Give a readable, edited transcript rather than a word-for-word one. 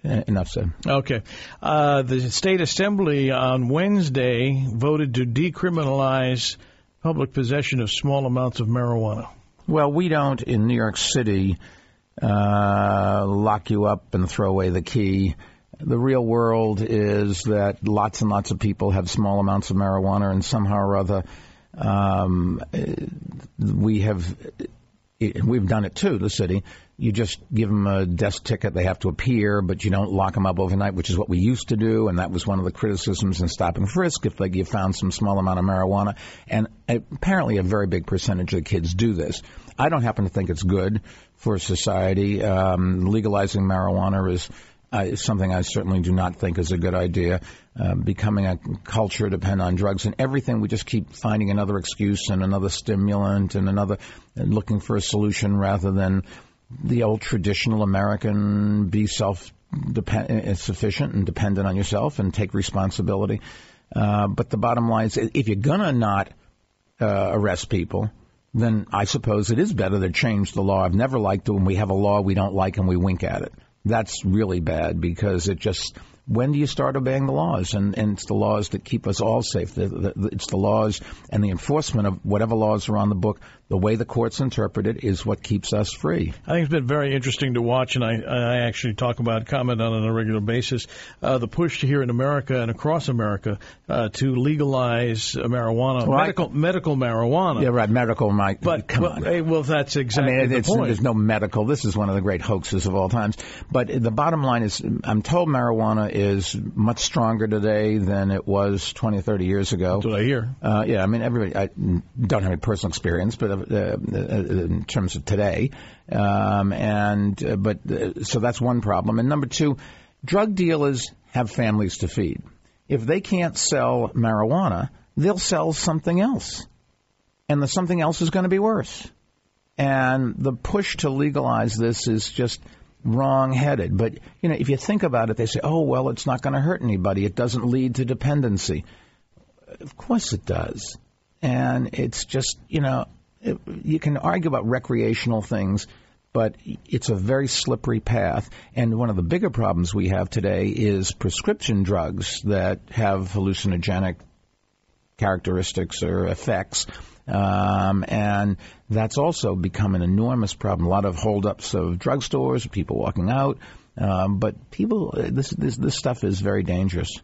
Enough said. Okay. The state assembly on Wednesday voted to decriminalize public possession of small amounts of marijuana. Well, we don't in New York City lock you up and throw away the key. The real world is that lots and lots of people have small amounts of marijuana, and somehow or other we've done it too, the city. You just give them a desk ticket. They have to appear, but you don't lock them up overnight, which is what we used to do. And that was one of the criticisms in stop and frisk if you found some small amount of marijuana. And apparently a very big percentage of the kids do this. I don't happen to think it's good for society. Legalizing marijuana is something I certainly do not think is a good idea. Becoming a culture dependent on drugs and everything, we just keep finding another excuse and another stimulant and looking for a solution rather than the old traditional American be self-sufficient and dependent on yourself and take responsibility. But the bottom line is, if you're going to not arrest people, then I suppose it is better to change the law. I've never liked it when we have a law we don't like and we wink at it. That's really bad because it just, when do you start obeying the laws? And it's the laws that keep us all safe. It's the laws and the enforcement of whatever laws are on the book. The way the courts interpret it is what keeps us free. I think it's been very interesting to watch, and I actually comment on a regular basis, the push here in America and across America to legalize marijuana, medical marijuana. Yeah, right, medical, Mike. Come on. Well, that's exactly the point. There's no medical. This is one of the great hoaxes of all times. But the bottom line is, I'm told marijuana is much stronger today than it was 20 or 30 years ago. That's what I hear. Yeah, I mean, I don't have any personal experience, but in terms of today. So that's one problem. And number two, drug dealers have families to feed. If they can't sell marijuana, they'll sell something else. And the something else is going to be worse. And the push to legalize this is just wrong-headed. But, if you think about it, they say, oh, well, it's not going to hurt anybody. It doesn't lead to dependency. Of course it does. And it's just, you can argue about recreational things, but it's a very slippery path. And one of the bigger problems we have today is prescription drugs that have hallucinogenic characteristics or effects. And that's also become an enormous problem. A lot of holdups of drugstores, people walking out. But this stuff is very dangerous.